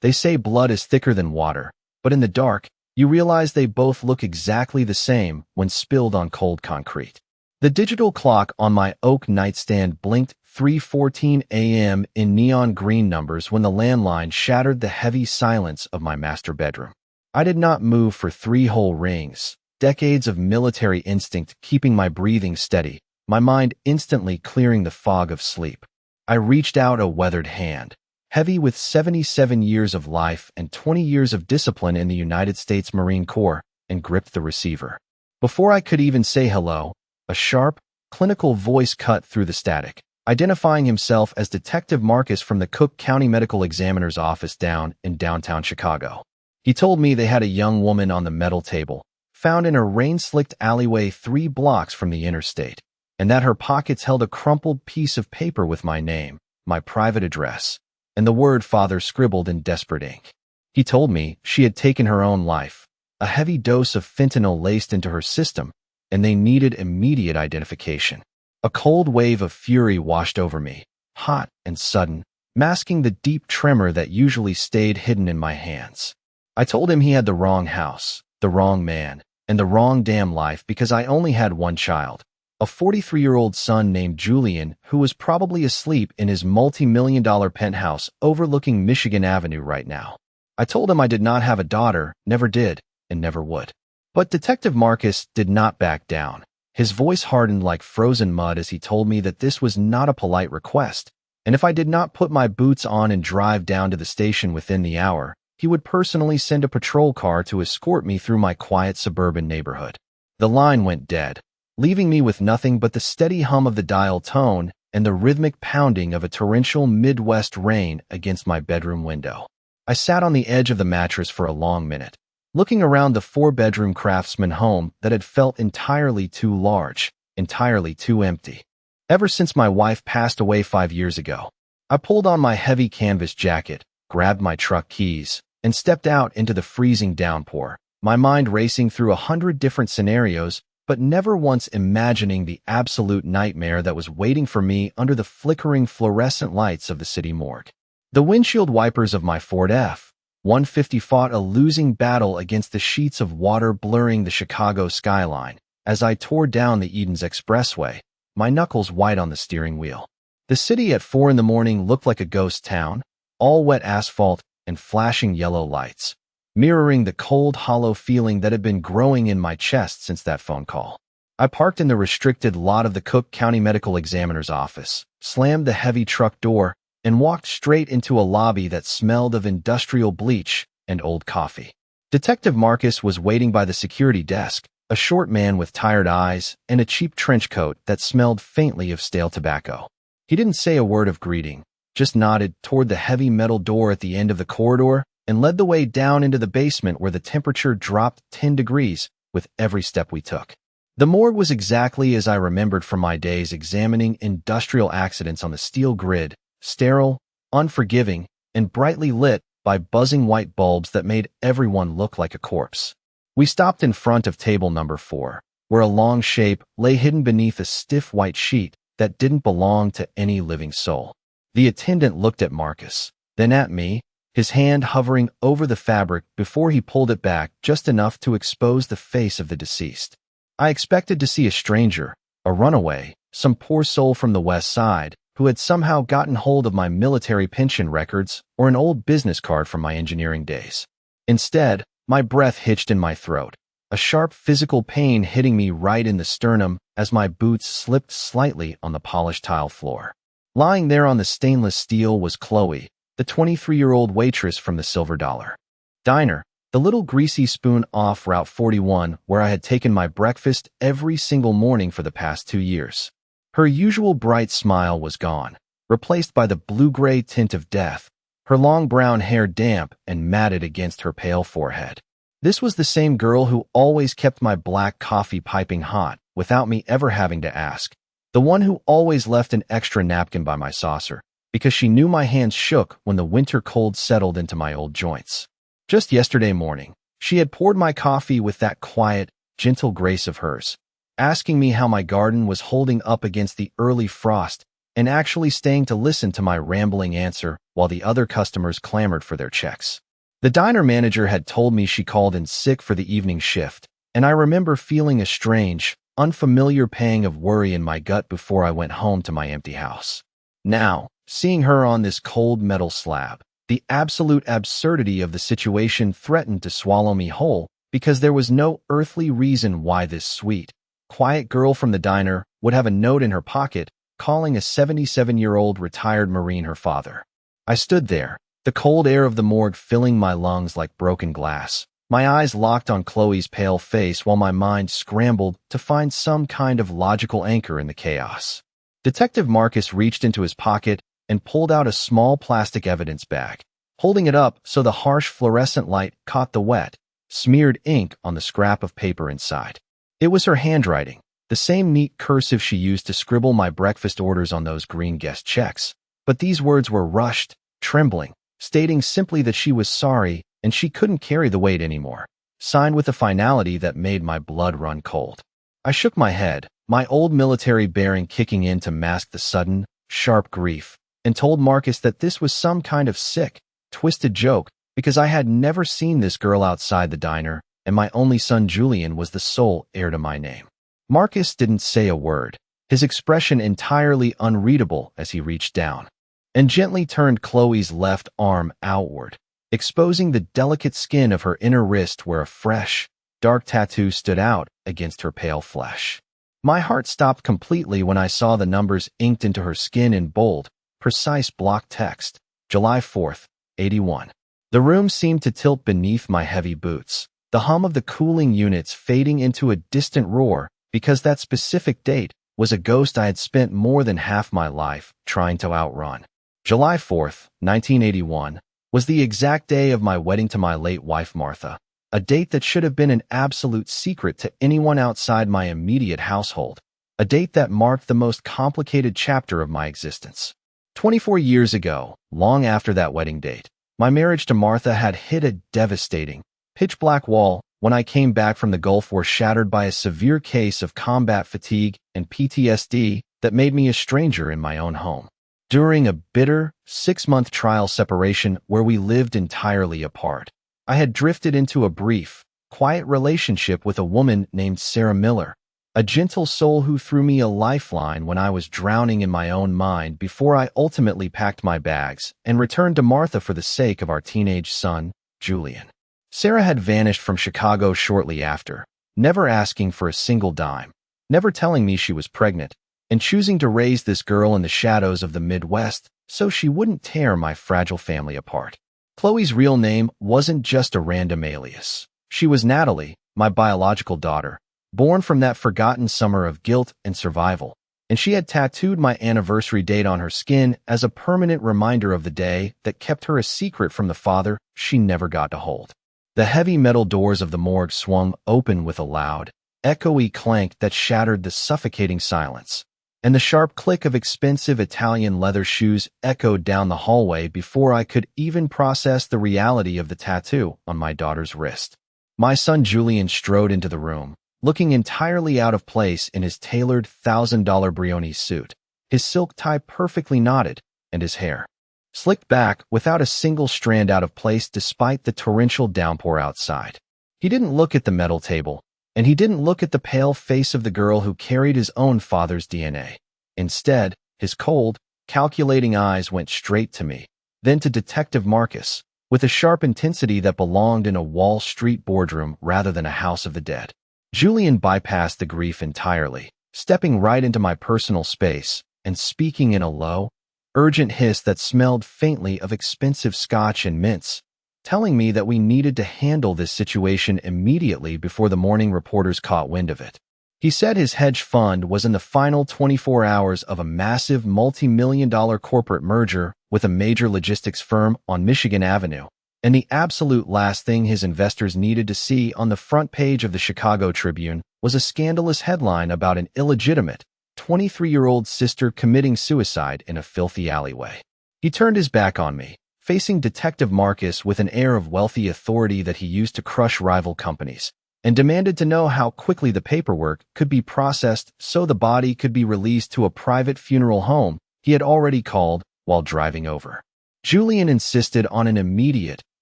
They say blood is thicker than water, but in the dark, you realize they both look exactly the same when spilled on cold concrete. The digital clock on my oak nightstand blinked 3:14 a.m. in neon green numbers when the landline shattered the heavy silence of my master bedroom. I did not move for 3 whole rings, decades of military instinct keeping my breathing steady, my mind instantly clearing the fog of sleep. I reached out a weathered hand, heavy with 77 years of life and 20 years of discipline in the United States Marine Corps, and gripped the receiver. Before I could even say hello, a sharp, clinical voice cut through the static, identifying himself as Detective Marcus from the Cook County Medical Examiner's office down in downtown Chicago. He told me they had a young woman on the metal table, found in a rain-slicked alleyway 3 blocks from the interstate, and that her pockets held a crumpled piece of paper with my name, my private address, and the word father scribbled in desperate ink. He told me she had taken her own life, a heavy dose of fentanyl laced into her system, and they needed immediate identification. A cold wave of fury washed over me, hot and sudden, masking the deep tremor that usually stayed hidden in my hands. I told him he had the wrong house, the wrong man, and the wrong damn life because I only had one child, a 43-year-old son named Julian who was probably asleep in his multi-million-dollar penthouse overlooking Michigan Avenue right now. I told him I did not have a daughter, never did, and never would. But Detective Marcus did not back down. His voice hardened like frozen mud as he told me that this was not a polite request, and if I did not put my boots on and drive down to the station within the hour, he would personally send a patrol car to escort me through my quiet suburban neighborhood. The line went dead, leaving me with nothing but the steady hum of the dial tone and the rhythmic pounding of a torrential Midwest rain against my bedroom window. I sat on the edge of the mattress for a long minute, looking around the 4-bedroom craftsman home that had felt entirely too large, entirely too empty. Ever since my wife passed away 5 years ago, I pulled on my heavy canvas jacket, grabbed my truck keys, and stepped out into the freezing downpour, my mind racing through 100 different scenarios, but never once imagining the absolute nightmare that was waiting for me under the flickering fluorescent lights of the city morgue. The windshield wipers of my Ford F-150 fought a losing battle against the sheets of water blurring the Chicago skyline as I tore down the Edens Expressway, my knuckles white on the steering wheel. The city at 4 in the morning looked like a ghost town, all wet asphalt and flashing yellow lights, mirroring the cold, hollow feeling that had been growing in my chest since that phone call. I parked in the restricted lot of the Cook County Medical Examiner's office, slammed the heavy truck door, and walked straight into a lobby that smelled of industrial bleach and old coffee. Detective Marcus was waiting by the security desk, a short man with tired eyes and a cheap trench coat that smelled faintly of stale tobacco. He didn't say a word of greeting, just nodded toward the heavy metal door at the end of the corridor and led the way down into the basement where the temperature dropped 10 degrees with every step we took. The morgue was exactly as I remembered from my days examining industrial accidents on the steel grid, sterile, unforgiving, and brightly lit by buzzing white bulbs that made everyone look like a corpse. We stopped in front of table number 4, where a long shape lay hidden beneath a stiff white sheet that didn't belong to any living soul. The attendant looked at Marcus, then at me, his hand hovering over the fabric before he pulled it back just enough to expose the face of the deceased. I expected to see a stranger, a runaway, some poor soul from the West Side, who had somehow gotten hold of my military pension records or an old business card from my engineering days. Instead, my breath hitched in my throat, a sharp physical pain hitting me right in the sternum as my boots slipped slightly on the polished tile floor. Lying there on the stainless steel was Chloe, the 23-year-old waitress from the Silver Dollar Diner, the little greasy spoon off Route 41 where I had taken my breakfast every single morning for the past 2 years. Her usual bright smile was gone, replaced by the blue-gray tint of death, her long brown hair damp and matted against her pale forehead. This was the same girl who always kept my black coffee piping hot without me ever having to ask, the one who always left an extra napkin by my saucer, because she knew my hands shook when the winter cold settled into my old joints. Just yesterday morning, she had poured my coffee with that quiet, gentle grace of hers, asking me how my garden was holding up against the early frost and actually staying to listen to my rambling answer while the other customers clamored for their checks. The diner manager had told me she called in sick for the evening shift, and I remember feeling a strange, unfamiliar pang of worry in my gut before I went home to my empty house. Now, seeing her on this cold metal slab, the absolute absurdity of the situation threatened to swallow me whole because there was no earthly reason why this sweet, quiet girl from the diner would have a note in her pocket calling a 77-year-old retired Marine her father. I stood there, the cold air of the morgue filling my lungs like broken glass, my eyes locked on Chloe's pale face while my mind scrambled to find some kind of logical anchor in the chaos. Detective Marcus reached into his pocket and pulled out a small plastic evidence bag, holding it up so the harsh fluorescent light caught the wet, smeared ink on the scrap of paper inside. It was her handwriting, the same neat cursive she used to scribble my breakfast orders on those green guest checks. But these words were rushed, trembling, stating simply that she was sorry and she couldn't carry the weight anymore, signed with a finality that made my blood run cold. I shook my head, my old military bearing kicking in to mask the sudden, sharp grief, and told Marcus that this was some kind of sick, twisted joke because I had never seen this girl outside the diner, and my only son Julian was the sole heir to my name. Marcus didn't say a word, his expression entirely unreadable as he reached down and gently turned Chloe's left arm outward, exposing the delicate skin of her inner wrist where a fresh, dark tattoo stood out against her pale flesh. My heart stopped completely when I saw the numbers inked into her skin in bold, precise block text, July 4th, 81. The room seemed to tilt beneath my heavy boots, the hum of the cooling units fading into a distant roar because that specific date was a ghost I had spent more than half my life trying to outrun. July 4th, 1981, was the exact day of my wedding to my late wife Martha, a date that should have been an absolute secret to anyone outside my immediate household, a date that marked the most complicated chapter of my existence. 24 years ago, long after that wedding date, my marriage to Martha had hit a devastating, pitch-black wall when I came back from the Gulf War shattered by a severe case of combat fatigue and PTSD that made me a stranger in my own home. During a bitter, 6-month trial separation where we lived entirely apart, I had drifted into a brief, quiet relationship with a woman named Sarah Miller, a gentle soul who threw me a lifeline when I was drowning in my own mind before I ultimately packed my bags and returned to Martha for the sake of our teenage son, Julian. Sarah had vanished from Chicago shortly after, never asking for a single dime, never telling me she was pregnant, and choosing to raise this girl in the shadows of the Midwest so she wouldn't tear my fragile family apart. Chloe's real name wasn't just a random alias. She was Natalie, my biological daughter, born from that forgotten summer of guilt and survival, and she had tattooed my anniversary date on her skin as a permanent reminder of the day that kept her a secret from the father she never got to hold. The heavy metal doors of the morgue swung open with a loud, echoey clank that shattered the suffocating silence, and the sharp click of expensive Italian leather shoes echoed down the hallway before I could even process the reality of the tattoo on my daughter's wrist. My son Julian strode into the room, looking entirely out of place in his tailored $1,000 Brioni suit, his silk tie perfectly knotted, and his hair slicked back without a single strand out of place despite the torrential downpour outside. He didn't look at the metal table, and he didn't look at the pale face of the girl who carried his own father's DNA. Instead, his cold, calculating eyes went straight to me, then to Detective Marcus, with a sharp intensity that belonged in a Wall Street boardroom rather than a house of the dead. Julian bypassed the grief entirely, stepping right into my personal space and speaking in a low, urgent hiss that smelled faintly of expensive scotch and mints, telling me that we needed to handle this situation immediately before the morning reporters caught wind of it. He said his hedge fund was in the final 24 hours of a massive multi-million-dollar corporate merger with a major logistics firm on Michigan Avenue, and the absolute last thing his investors needed to see on the front page of the Chicago Tribune was a scandalous headline about an illegitimate, 23-year-old sister committing suicide in a filthy alleyway. He turned his back on me, facing Detective Marcus with an air of wealthy authority that he used to crush rival companies, and demanded to know how quickly the paperwork could be processed so the body could be released to a private funeral home he had already called while driving over. Julian insisted on an immediate,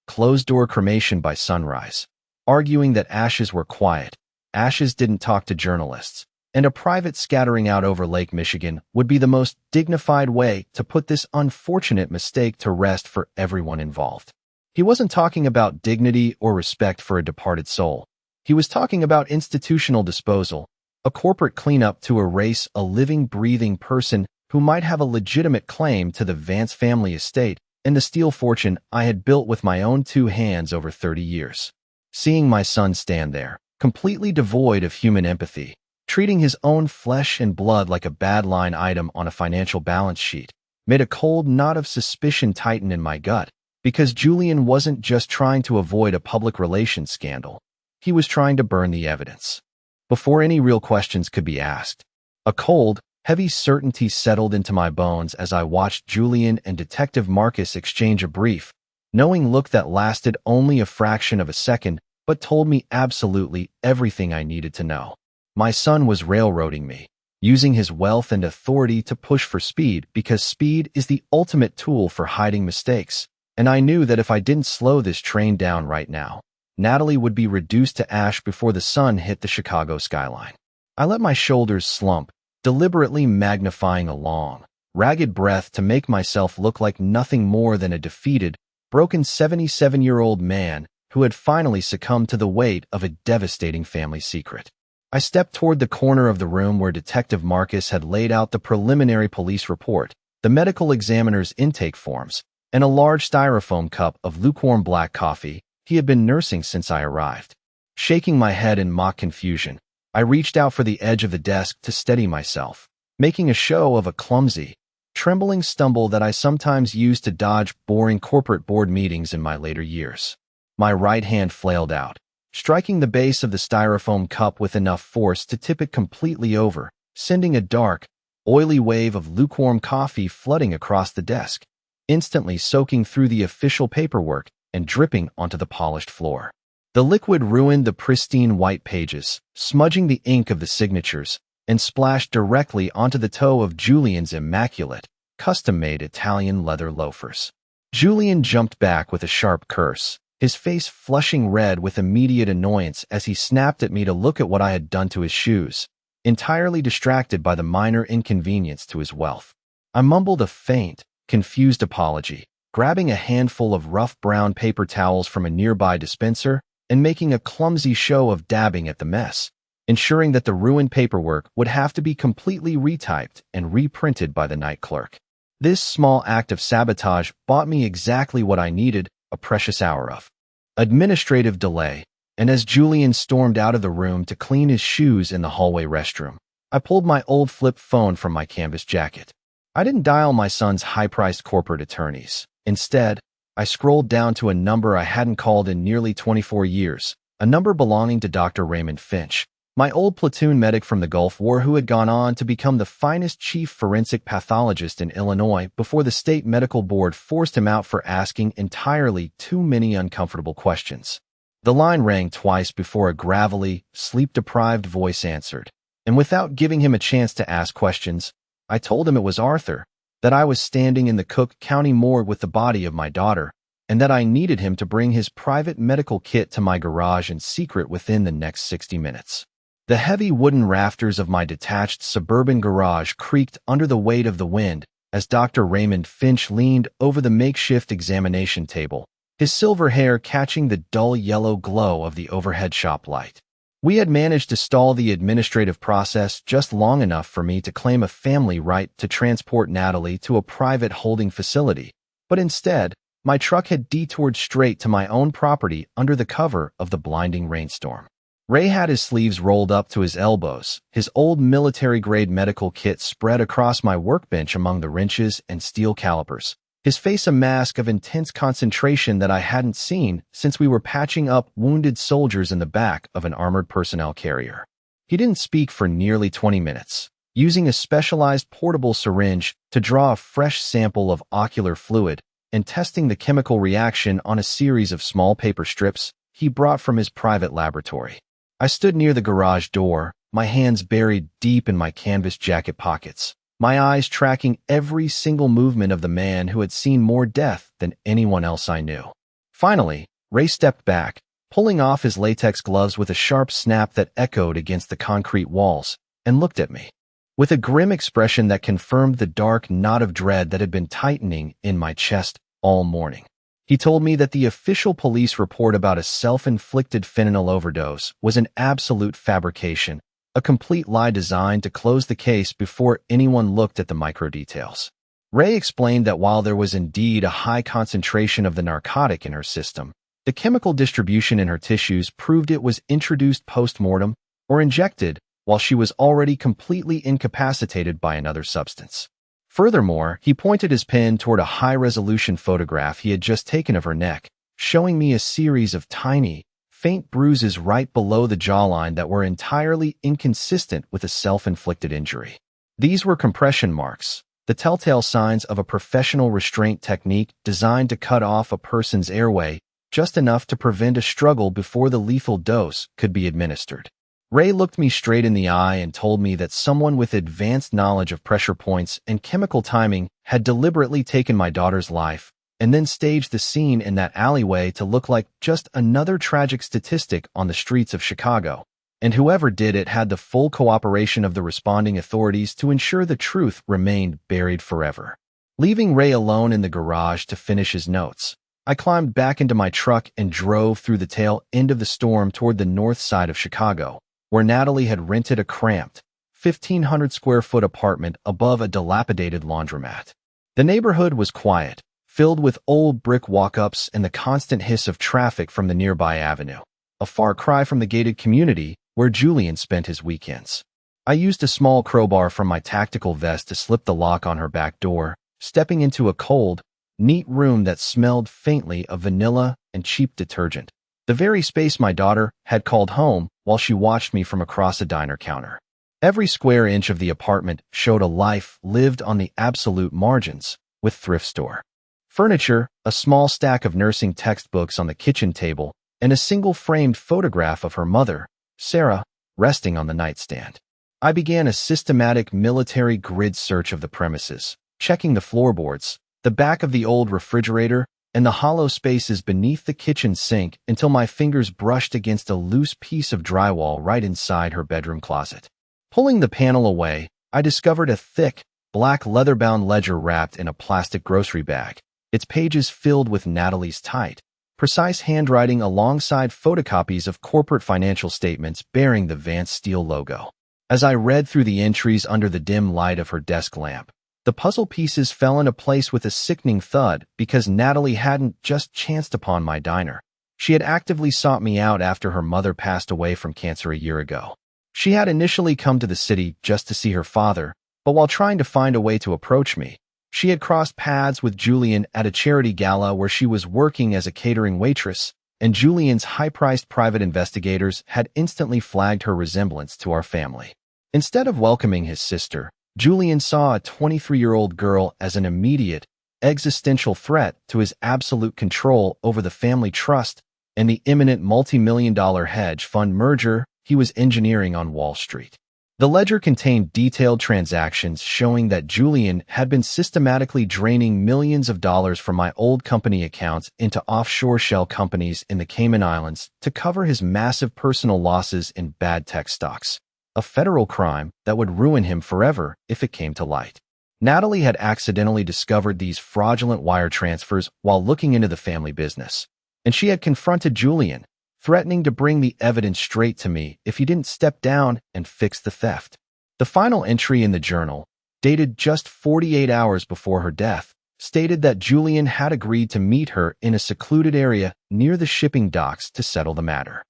closed-door cremation by sunrise, arguing that ashes were quiet, ashes didn't talk to journalists, and a private scattering out over Lake Michigan would be the most dignified way to put this unfortunate mistake to rest for everyone involved. He wasn't talking about dignity or respect for a departed soul. He was talking about institutional disposal, a corporate cleanup to erase a living, breathing person who might have a legitimate claim to the Vance family estate and the steel fortune I had built with my own 2 hands over 30 years. Seeing my son stand there, completely devoid of human empathy, treating his own flesh and blood like a bad line item on a financial balance sheet, made a cold knot of suspicion tighten in my gut, because Julian wasn't just trying to avoid a public relations scandal. He was trying to burn the evidence. Before any real questions could be asked, a cold, heavy certainty settled into my bones as I watched Julian and Detective Marcus exchange a brief, knowing look that lasted only a fraction of a second but told me absolutely everything I needed to know. My son was railroading me, using his wealth and authority to push for speed because speed is the ultimate tool for hiding mistakes, and I knew that if I didn't slow this train down right now, Natalie would be reduced to ash before the sun hit the Chicago skyline. I let my shoulders slump, deliberately magnifying a long, ragged breath to make myself look like nothing more than a defeated, broken 77-year-old man who had finally succumbed to the weight of a devastating family secret. I stepped toward the corner of the room where Detective Marcus had laid out the preliminary police report, the medical examiner's intake forms, and a large styrofoam cup of lukewarm black coffee he had been nursing since I arrived. Shaking my head in mock confusion, I reached out for the edge of the desk to steady myself, making a show of a clumsy, trembling stumble that I sometimes used to dodge boring corporate board meetings in my later years. My right hand flailed out, striking the base of the styrofoam cup with enough force to tip it completely over, sending a dark, oily wave of lukewarm coffee flooding across the desk, instantly soaking through the official paperwork and dripping onto the polished floor. The liquid ruined the pristine white pages, smudging the ink of the signatures, and splashed directly onto the toe of Julian's immaculate, custom-made Italian leather loafers. Julian jumped back with a sharp curse, his face flushing red with immediate annoyance as he snapped at me to look at what I had done to his shoes, entirely distracted by the minor inconvenience to his wealth. I mumbled a faint, confused apology, grabbing a handful of rough brown paper towels from a nearby dispenser and making a clumsy show of dabbing at the mess, ensuring that the ruined paperwork would have to be completely retyped and reprinted by the night clerk. This small act of sabotage bought me exactly what I needed, a precious hour of administrative delay, and as Julian stormed out of the room to clean his shoes in the hallway restroom, I pulled my old flip phone from my canvas jacket. I didn't dial my son's high-priced corporate attorneys. Instead, I scrolled down to a number I hadn't called in nearly 24 years, a number belonging to Dr. Raymond Finch, my old platoon medic from the Gulf War who had gone on to become the finest chief forensic pathologist in Illinois before the state medical board forced him out for asking entirely too many uncomfortable questions. The line rang twice before a gravelly, sleep-deprived voice answered, and without giving him a chance to ask questions, I told him it was Arthur, that I was standing in the Cook County morgue with the body of my daughter, and that I needed him to bring his private medical kit to my garage in secret within the next 60 minutes. The heavy wooden rafters of my detached suburban garage creaked under the weight of the wind as Dr. Raymond Finch leaned over the makeshift examination table, his silver hair catching the dull yellow glow of the overhead shop light. We had managed to stall the administrative process just long enough for me to claim a family right to transport Natalie to a private holding facility, but instead, my truck had detoured straight to my own property under the cover of the blinding rainstorm. Ray had his sleeves rolled up to his elbows, his old military-grade medical kit spread across my workbench among the wrenches and steel calipers, his face a mask of intense concentration that I hadn't seen since we were patching up wounded soldiers in the back of an armored personnel carrier. He didn't speak for nearly 20 minutes, using a specialized portable syringe to draw a fresh sample of ocular fluid and testing the chemical reaction on a series of small paper strips he brought from his private laboratory. I stood near the garage door, my hands buried deep in my canvas jacket pockets, my eyes tracking every single movement of the man who had seen more death than anyone else I knew. Finally, Ray stepped back, pulling off his latex gloves with a sharp snap that echoed against the concrete walls, and looked at me with a grim expression that confirmed the dark knot of dread that had been tightening in my chest all morning. He told me that the official police report about a self-inflicted fentanyl overdose was an absolute fabrication, a complete lie designed to close the case before anyone looked at the micro-details. Ray explained that while there was indeed a high concentration of the narcotic in her system, the chemical distribution in her tissues proved it was introduced post-mortem or injected while she was already completely incapacitated by another substance. Furthermore, he pointed his pen toward a high-resolution photograph he had just taken of her neck, showing me a series of tiny, faint bruises right below the jawline that were entirely inconsistent with a self-inflicted injury. These were compression marks, the telltale signs of a professional restraint technique designed to cut off a person's airway just enough to prevent a struggle before the lethal dose could be administered. Ray looked me straight in the eye and told me that someone with advanced knowledge of pressure points and chemical timing had deliberately taken my daughter's life and then staged the scene in that alleyway to look like just another tragic statistic on the streets of Chicago. And whoever did it had the full cooperation of the responding authorities to ensure the truth remained buried forever. Leaving Ray alone in the garage to finish his notes, I climbed back into my truck and drove through the tail end of the storm toward the north side of Chicago, where Natalie had rented a cramped, 1,500-square-foot apartment above a dilapidated laundromat. The neighborhood was quiet, filled with old brick walk-ups and the constant hiss of traffic from the nearby avenue, a far cry from the gated community where Julian spent his weekends. I used a small crowbar from my tactical vest to slip the lock on her back door, stepping into a cold, neat room that smelled faintly of vanilla and cheap detergent, the very space my daughter had called home while she watched me from across a diner counter. Every square inch of the apartment showed a life lived on the absolute margins, with thrift store furniture, a small stack of nursing textbooks on the kitchen table, and a single framed photograph of her mother, Sarah, resting on the nightstand. I began a systematic military grid search of the premises, checking the floorboards, the back of the old refrigerator, and the hollow spaces beneath the kitchen sink until my fingers brushed against a loose piece of drywall right inside her bedroom closet. Pulling the panel away, I discovered a thick, black leather-bound ledger wrapped in a plastic grocery bag, its pages filled with Natalie's tight, precise handwriting alongside photocopies of corporate financial statements bearing the Vance Steel logo. As I read through the entries under the dim light of her desk lamp, the puzzle pieces fell into place with a sickening thud because Natalie hadn't just chanced upon my diner. She had actively sought me out after her mother passed away from cancer a year ago. She had initially come to the city just to see her father, but while trying to find a way to approach me, she had crossed paths with Julian at a charity gala where she was working as a catering waitress, and Julian's high-priced private investigators had instantly flagged her resemblance to our family. Instead of welcoming his sister, Julian saw a 23-year-old girl as an immediate, existential threat to his absolute control over the family trust and the imminent multi-million-dollar hedge fund merger he was engineering on Wall Street. The ledger contained detailed transactions showing that Julian had been systematically draining millions of dollars from my old company accounts into offshore shell companies in the Cayman Islands to cover his massive personal losses in bad tech stocks, a federal crime that would ruin him forever if it came to light. Natalie had accidentally discovered these fraudulent wire transfers while looking into the family business, and she had confronted Julian, threatening to bring the evidence straight to me if he didn't step down and fix the theft. The final entry in the journal, dated just 48 hours before her death, stated that Julian had agreed to meet her in a secluded area near the shipping docks to settle the matter.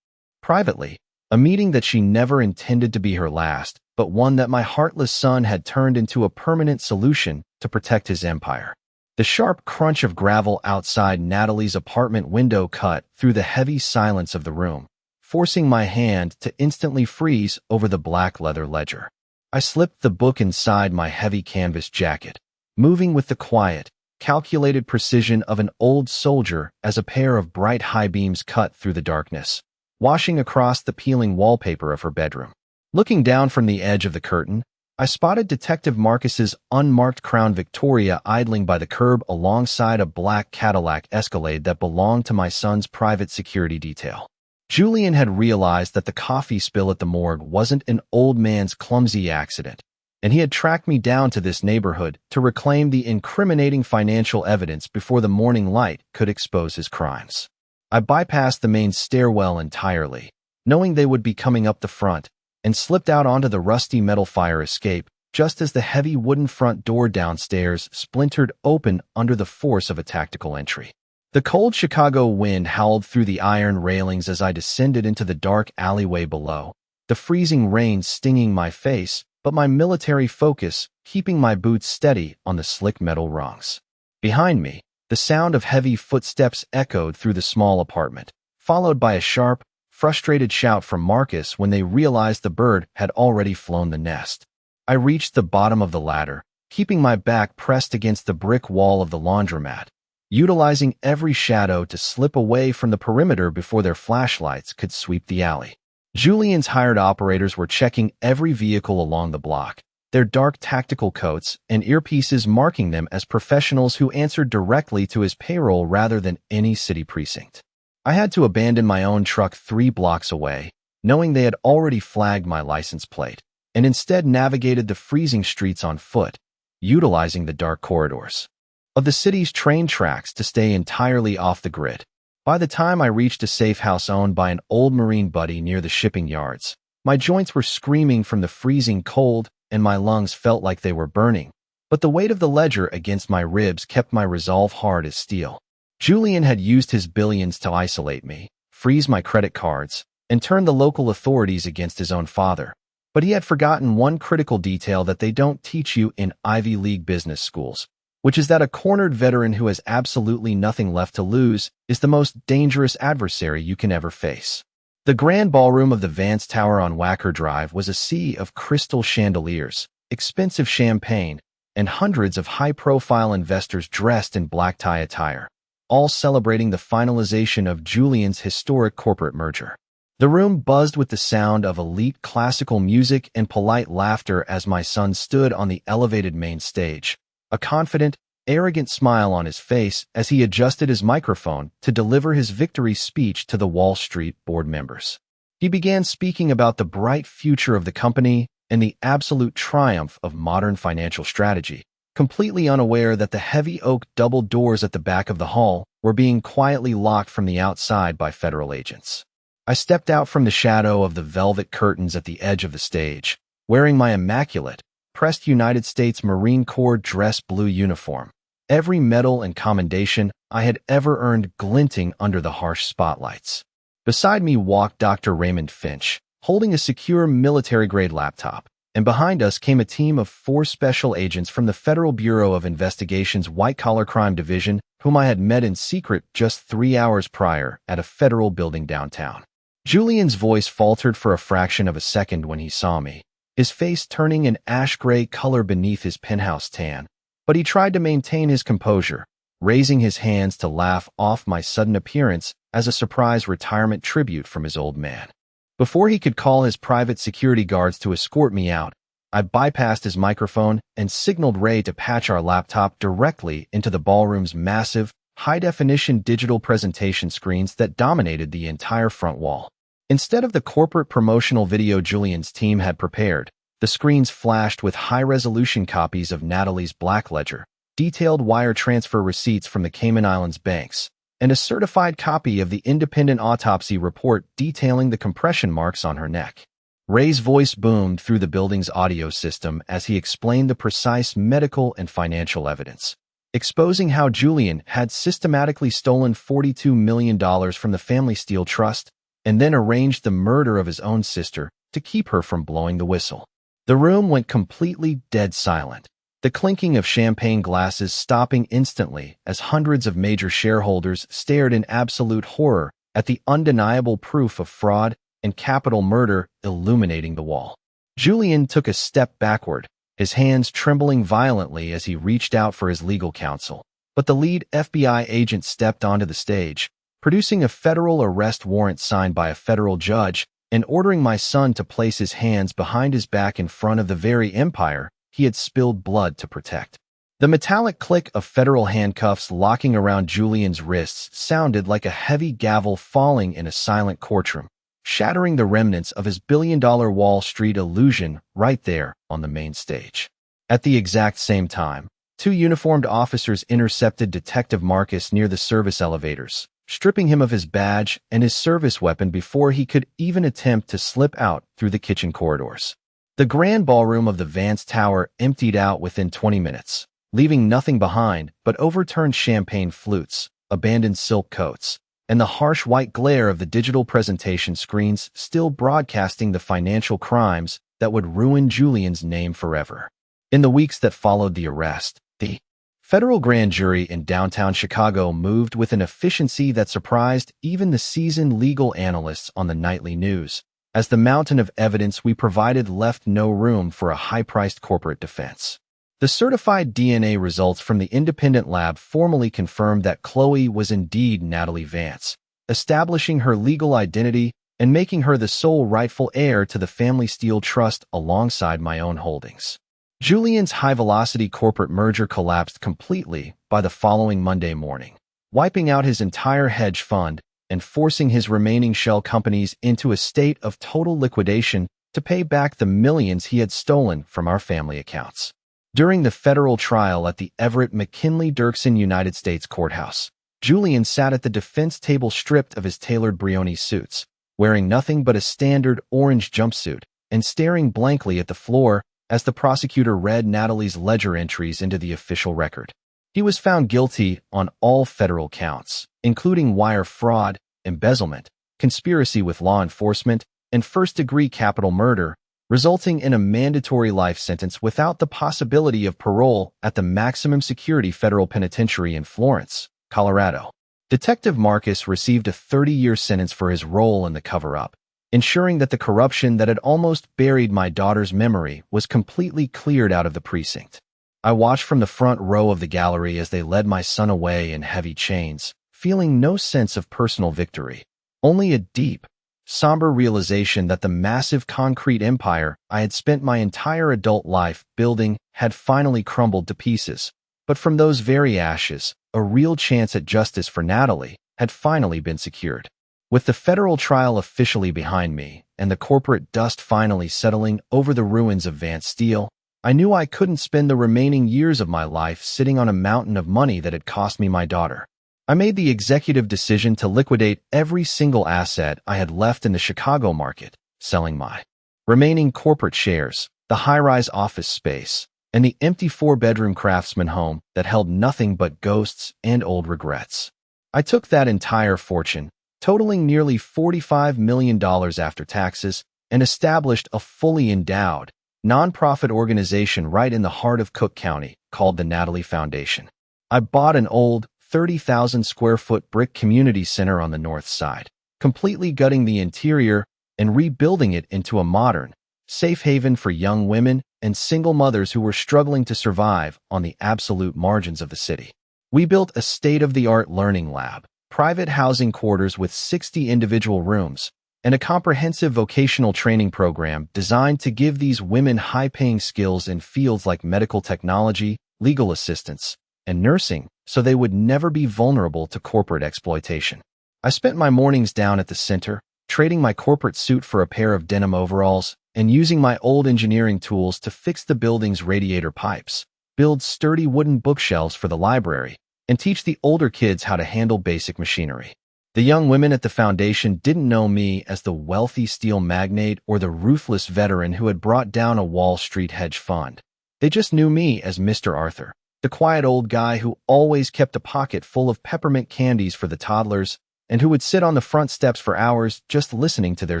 Privately, a meeting that she never intended to be her last, but one that my heartless son had turned into a permanent solution to protect his empire. The sharp crunch of gravel outside Natalie's apartment window cut through the heavy silence of the room, forcing my hand to instantly freeze over the black leather ledger. I slipped the book inside my heavy canvas jacket, moving with the quiet, calculated precision of an old soldier as a pair of bright high beams cut through the darkness, washing across the peeling wallpaper of her bedroom. Looking down from the edge of the curtain, I spotted Detective Marcus's unmarked Crown Victoria idling by the curb alongside a black Cadillac Escalade that belonged to my son's private security detail. Julian had realized that the coffee spill at the morgue wasn't an old man's clumsy accident, and he had tracked me down to this neighborhood to reclaim the incriminating financial evidence before the morning light could expose his crimes. I bypassed the main stairwell entirely, knowing they would be coming up the front, and slipped out onto the rusty metal fire escape just as the heavy wooden front door downstairs splintered open under the force of a tactical entry. The cold Chicago wind howled through the iron railings as I descended into the dark alleyway below, the freezing rain stinging my face, but my military focus keeping my boots steady on the slick metal rungs. Behind me, the sound of heavy footsteps echoed through the small apartment, followed by a sharp, frustrated shout from Marcus when they realized the bird had already flown the nest. I reached the bottom of the ladder, keeping my back pressed against the brick wall of the laundromat, utilizing every shadow to slip away from the perimeter before their flashlights could sweep the alley. Julian's hired operators were checking every vehicle along the block, their dark tactical coats and earpieces marking them as professionals who answered directly to his payroll rather than any city precinct. I had to abandon my own truck 3 blocks away, knowing they had already flagged my license plate, and instead navigated the freezing streets on foot, utilizing the dark corridors of the city's train tracks to stay entirely off the grid. By the time I reached a safe house owned by an old Marine buddy near the shipping yards, my joints were screaming from the freezing cold and my lungs felt like they were burning, but the weight of the ledger against my ribs kept my resolve hard as steel. Julian had used his billions to isolate me, freeze my credit cards, and turn the local authorities against his own father. But he had forgotten one critical detail that they don't teach you in Ivy League business schools, which is that a cornered veteran who has absolutely nothing left to lose is the most dangerous adversary you can ever face. The grand ballroom of the Vance Tower on Wacker Drive was a sea of crystal chandeliers, expensive champagne, and hundreds of high-profile investors dressed in black tie attire, all celebrating the finalization of Julian's historic corporate merger. The room buzzed with the sound of elite classical music and polite laughter as my son stood on the elevated main stage, a confident, arrogant smile on his face as he adjusted his microphone to deliver his victory speech to the Wall Street board members. He began speaking about the bright future of the company and the absolute triumph of modern financial strategy, completely unaware that the heavy oak double doors at the back of the hall were being quietly locked from the outside by federal agents. I stepped out from the shadow of the velvet curtains at the edge of the stage, wearing my immaculate, pressed United States Marine Corps dress blue uniform, every medal and commendation I had ever earned glinting under the harsh spotlights. Beside me walked Dr. Raymond Finch, holding a secure military-grade laptop, and behind us came a team of 4 special agents from the Federal Bureau of Investigation's White-Collar Crime Division, whom I had met in secret just 3 hours prior at a federal building downtown. Julian's voice faltered for a fraction of a second when he saw me, his face turning an ash-gray color beneath his penthouse tan, but he tried to maintain his composure, raising his hands to laugh off my sudden appearance as a surprise retirement tribute from his old man. Before he could call his private security guards to escort me out, I bypassed his microphone and signaled Ray to patch our laptop directly into the ballroom's massive, high-definition digital presentation screens that dominated the entire front wall. Instead of the corporate promotional video Julian's team had prepared, the screens flashed with high-resolution copies of Natalie's Black Ledger, detailed wire transfer receipts from the Cayman Islands banks, and a certified copy of the independent autopsy report detailing the compression marks on her neck. Ray's voice boomed through the building's audio system as he explained the precise medical and financial evidence, exposing how Julian had systematically stolen $42 million from the Family Steel Trust and then arranged the murder of his own sister to keep her from blowing the whistle. The room went completely dead silent, the clinking of champagne glasses stopping instantly as hundreds of major shareholders stared in absolute horror at the undeniable proof of fraud and capital murder illuminating the wall. Julian took a step backward, his hands trembling violently as he reached out for his legal counsel, but the lead FBI agent stepped onto the stage, producing a federal arrest warrant signed by a federal judge and ordering my son to place his hands behind his back in front of the very empire he had spilled blood to protect. The metallic click of federal handcuffs locking around Julian's wrists sounded like a heavy gavel falling in a silent courtroom, shattering the remnants of his billion-dollar Wall Street illusion right there on the main stage. At the exact same time, two uniformed officers intercepted Detective Marcus near the service elevators, stripping him of his badge and his service weapon before he could even attempt to slip out through the kitchen corridors. The grand ballroom of the Vance Tower emptied out within 20 minutes, leaving nothing behind but overturned champagne flutes, abandoned silk coats, and the harsh white glare of the digital presentation screens still broadcasting the financial crimes that would ruin Julian's name forever. In the weeks that followed the arrest, the federal grand jury in downtown Chicago moved with an efficiency that surprised even the seasoned legal analysts on the nightly news, as the mountain of evidence we provided left no room for a high-priced corporate defense. The certified DNA results from the independent lab formally confirmed that Chloe was indeed Natalie Vance, establishing her legal identity and making her the sole rightful heir to the family steel trust alongside my own holdings. Julian's high-velocity corporate merger collapsed completely by the following Monday morning, wiping out his entire hedge fund and forcing his remaining shell companies into a state of total liquidation to pay back the millions he had stolen from our family accounts. During the federal trial at the Everett McKinley Dirksen United States Courthouse, Julian sat at the defense table stripped of his tailored Brioni suits, wearing nothing but a standard orange jumpsuit, and staring blankly at the floor as the prosecutor read Natalie's ledger entries into the official record. He was found guilty on all federal counts, including wire fraud, embezzlement, conspiracy with law enforcement, and first-degree capital murder, resulting in a mandatory life sentence without the possibility of parole at the maximum security federal penitentiary in Florence, Colorado. Detective Marcus received a 30-year sentence for his role in the cover-up, ensuring that the corruption that had almost buried my daughter's memory was completely cleared out of the precinct. I watched from the front row of the gallery as they led my son away in heavy chains, feeling no sense of personal victory, only a deep, somber realization that the massive concrete empire I had spent my entire adult life building had finally crumbled to pieces. But from those very ashes, a real chance at justice for Natalie had finally been secured. With the federal trial officially behind me and the corporate dust finally settling over the ruins of Vance Steel, I knew I couldn't spend the remaining years of my life sitting on a mountain of money that had cost me my daughter. I made the executive decision to liquidate every single asset I had left in the Chicago market, selling my remaining corporate shares, the high-rise office space, and the empty 4-bedroom craftsman home that held nothing but ghosts and old regrets. I took that entire fortune, totaling nearly $45 million after taxes, and established a fully endowed, nonprofit organization right in the heart of Cook County called the Natalie Foundation. I bought an old, 30,000 square foot brick community center on the north side, completely gutting the interior and rebuilding it into a modern, safe haven for young women and single mothers who were struggling to survive on the absolute margins of the city. We built a state-of-the-art learning lab, private housing quarters with 60 individual rooms, and a comprehensive vocational training program designed to give these women high-paying skills in fields like medical technology, legal assistance, and nursing, so they would never be vulnerable to corporate exploitation. I spent my mornings down at the center, trading my corporate suit for a pair of denim overalls, and using my old engineering tools to fix the building's radiator pipes, build sturdy wooden bookshelves for the library, and teach the older kids how to handle basic machinery. The young women at the foundation didn't know me as the wealthy steel magnate or the ruthless veteran who had brought down a Wall Street hedge fund. They just knew me as Mr. Arthur, the quiet old guy who always kept a pocket full of peppermint candies for the toddlers and who would sit on the front steps for hours just listening to their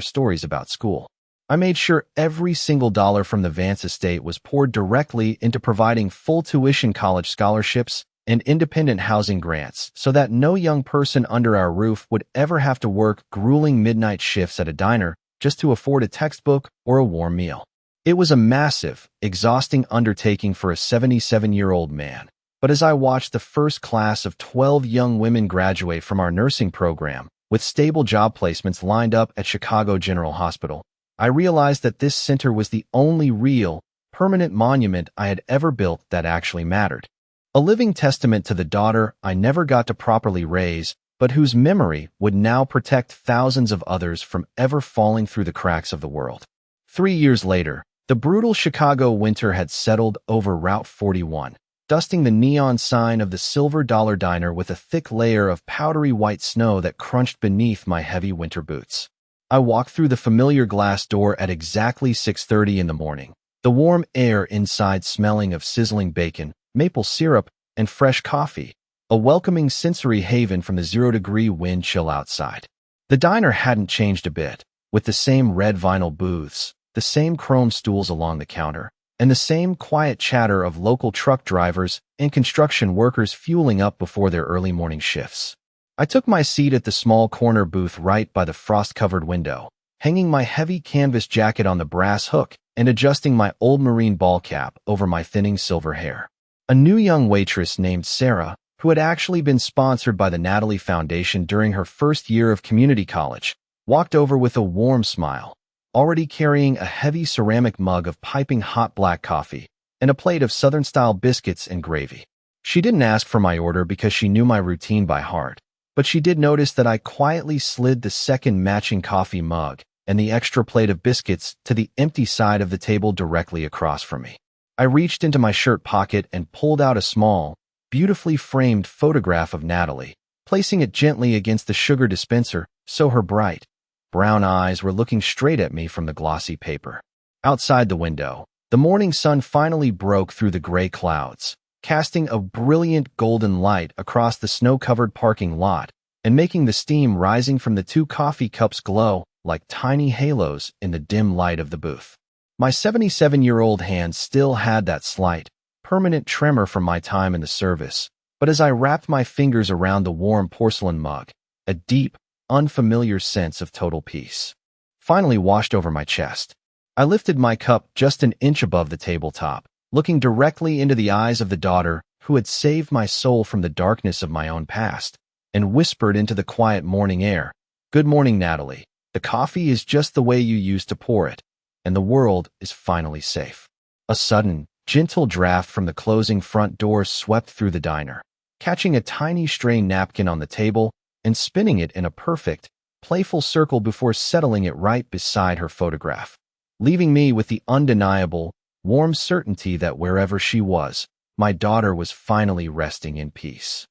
stories about school. I made sure every single dollar from the Vance estate was poured directly into providing full tuition college scholarships and independent housing grants so that no young person under our roof would ever have to work grueling midnight shifts at a diner just to afford a textbook or a warm meal. It was a massive, exhausting undertaking for a 77-year-old man, but as I watched the first class of 12 young women graduate from our nursing program, with stable job placements lined up at Chicago General Hospital, I realized that this center was the only real, permanent monument I had ever built that actually mattered. A living testament to the daughter I never got to properly raise, but whose memory would now protect thousands of others from ever falling through the cracks of the world. 3 years later, the brutal Chicago winter had settled over Route 41, dusting the neon sign of the Silver Dollar Diner with a thick layer of powdery white snow that crunched beneath my heavy winter boots. I walked through the familiar glass door at exactly 6:30 in the morning, the warm air inside smelling of sizzling bacon, maple syrup, and fresh coffee, a welcoming sensory haven from the 0-degree wind chill outside. The diner hadn't changed a bit, with the same red vinyl booths, the same chrome stools along the counter, and the same quiet chatter of local truck drivers and construction workers fueling up before their early morning shifts. I took my seat at the small corner booth right by the frost-covered window, hanging my heavy canvas jacket on the brass hook and adjusting my old marine ball cap over my thinning silver hair. A new young waitress named Sarah, who had actually been sponsored by the Natalie Foundation during her first year of community college, walked over with a warm smile, already carrying a heavy ceramic mug of piping hot black coffee and a plate of Southern-style biscuits and gravy. She didn't ask for my order because she knew my routine by heart, but she did notice that I quietly slid the second matching coffee mug and the extra plate of biscuits to the empty side of the table directly across from me. I reached into my shirt pocket and pulled out a small, beautifully framed photograph of Natalie, placing it gently against the sugar dispenser so her bright, brown eyes were looking straight at me from the glossy paper. Outside the window, the morning sun finally broke through the gray clouds, casting a brilliant golden light across the snow-covered parking lot and making the steam rising from the 2 coffee cups glow like tiny halos in the dim light of the booth. My 77-year-old hand still had that slight, permanent tremor from my time in the service, but as I wrapped my fingers around the warm porcelain mug, a deep, unfamiliar sense of total peace finally washed over my chest. I lifted my cup just an inch above the tabletop, looking directly into the eyes of the daughter who had saved my soul from the darkness of my own past, and whispered into the quiet morning air, "Good morning, Natalie. The coffee is just the way you used to pour it, and the world is finally safe." A sudden, gentle draft from the closing front door swept through the diner, catching a tiny stray napkin on the table and spinning it in a perfect, playful circle before settling it right beside her photograph, leaving me with the undeniable, warm certainty that wherever she was, my daughter was finally resting in peace.